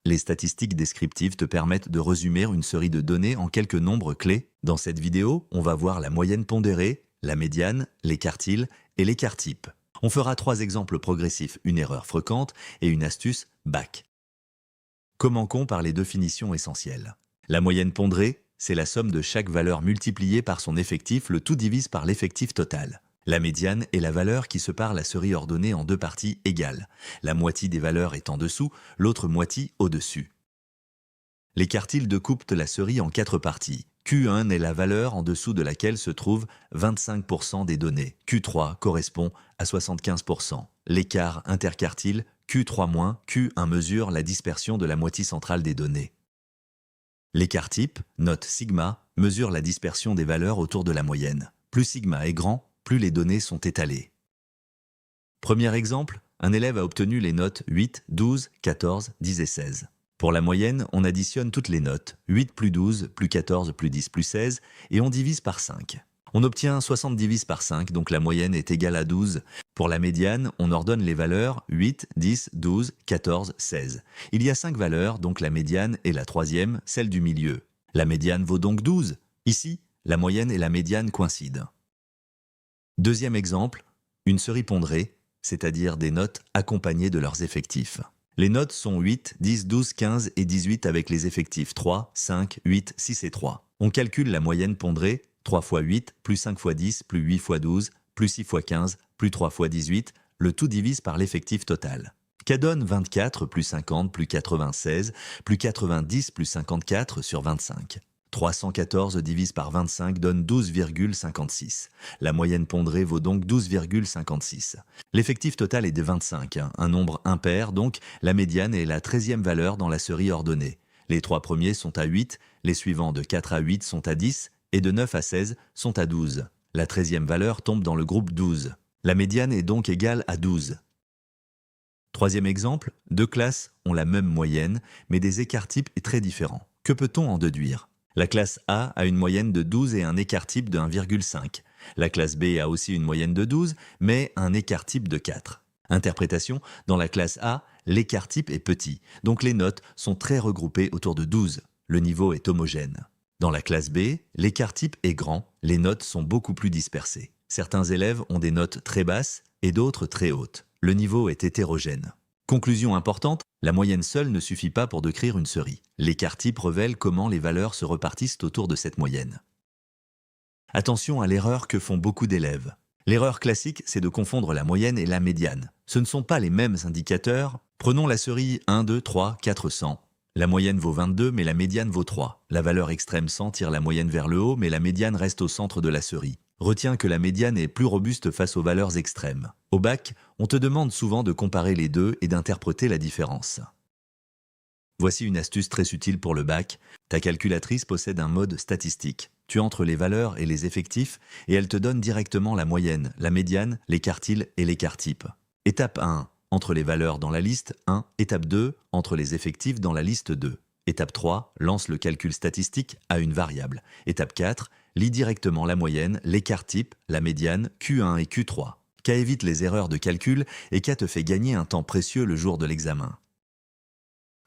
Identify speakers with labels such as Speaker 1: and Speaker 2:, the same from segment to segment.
Speaker 1: Les statistiques descriptives te permettent de résumer une série de données en quelques nombres clés. Dans cette vidéo, on va voir la moyenne pondérée, la médiane, les quartiles et l'écart type. On fera 3 exemples progressifs, une erreur fréquente et une astuce bac. Commençons par les définitions essentielles. La moyenne pondérée, c'est la somme de chaque valeur multipliée par son effectif, le tout divise par l'effectif total. La médiane est la valeur qui sépare la série ordonnée en 2 parties égales. La moitié des valeurs est en dessous, l'autre moitié au-dessus. Les quartiles découpent la série en 4 parties. Q1 est la valeur en dessous de laquelle se trouvent 25% des données. Q3 correspond à 75%. L'écart interquartile Q3- Q1 mesure la dispersion de la moitié centrale des données. L'écart type, note sigma, mesure la dispersion des valeurs autour de la moyenne. Plus sigma est grand, plus les données sont étalées. Premier exemple, un élève a obtenu les notes 8, 12, 14, 10 et 16. Pour la moyenne, on additionne toutes les notes, 8 plus 12, plus 14, plus 10, plus 16, et on divise par 5. On obtient 60 divisé par 5, donc la moyenne est égale à 12. Pour la médiane, on ordonne les valeurs 8, 10, 12, 14, 16. Il y a 5 valeurs, donc la médiane est la troisième, celle du milieu. La médiane vaut donc 12. Ici, la moyenne et la médiane coïncident. Deuxième exemple, une série pondérée, c'est-à-dire des notes accompagnées de leurs effectifs. Les notes sont 8, 10, 12, 15 et 18 avec les effectifs 3, 5, 8, 6 et 3. On calcule la moyenne pondérée 3 x 8, plus 5 x 10, plus 8 x 12, plus 6 x 15, plus 3 x 18, le tout divise par l'effectif total. Qu'adonne 24 plus 50 plus 96 plus 90 plus 54 sur 25. 314 divise par 25 donne 12,56. La moyenne pondérée vaut donc 12,56. L'effectif total est de 25, un nombre impair, donc la médiane est la 13e valeur dans la série ordonnée. Les 3 premiers sont à 8, les suivants de 4 à 8 sont à 10, et de 9 à 16 sont à 12. La 13e valeur tombe dans le groupe 12. La médiane est donc égale à 12. Troisième exemple, 2 classes ont la même moyenne, mais des écarts types très différents. Que peut-on en déduire ? La classe A a une moyenne de 12 et un écart type de 1,5. La classe B a aussi une moyenne de 12, mais un écart type de 4. Interprétation, dans la classe A, l'écart type est petit, donc les notes sont très regroupées autour de 12. Le niveau est homogène. Dans la classe B, l'écart type est grand, les notes sont beaucoup plus dispersées. Certains élèves ont des notes très basses et d'autres très hautes. Le niveau est hétérogène. Conclusion importante, la moyenne seule ne suffit pas pour décrire une série. L'écart type révèle comment les valeurs se repartissent autour de cette moyenne. Attention à l'erreur que font beaucoup d'élèves. L'erreur classique, c'est de confondre la moyenne et la médiane. Ce ne sont pas les mêmes indicateurs. Prenons la série 1, 2, 3, 400. La moyenne vaut 22, mais la médiane vaut 3. La valeur extrême 100 tire la moyenne vers le haut, mais la médiane reste au centre de la série. Retiens que la médiane est plus robuste face aux valeurs extrêmes. Au bac, on te demande souvent de comparer les deux et d'interpréter la différence. Voici une astuce très utile pour le bac. Ta calculatrice possède un mode statistique. Tu entres les valeurs et les effectifs et elle te donne directement la moyenne, la médiane, les quartiles et l'écart type. Étape 1. Entre les valeurs dans la liste 1. Étape 2. Entre les effectifs dans la liste 2. Étape 3. Lance le calcul statistique à une variable. Étape 4. Lis directement la moyenne, l'écart type, la médiane, Q1 et Q3. K évite les erreurs de calcul et K te fait gagner un temps précieux le jour de l'examen.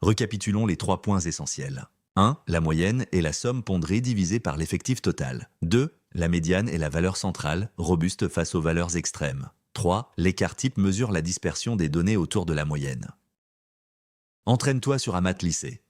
Speaker 1: Récapitulons les 3 points essentiels. 1. La moyenne est la somme pondérée divisée par l'effectif total. 2. La médiane est la valeur centrale, robuste face aux valeurs extrêmes. 3. L'écart type mesure la dispersion des données autour de la moyenne. Entraîne-toi sur un maths lycée.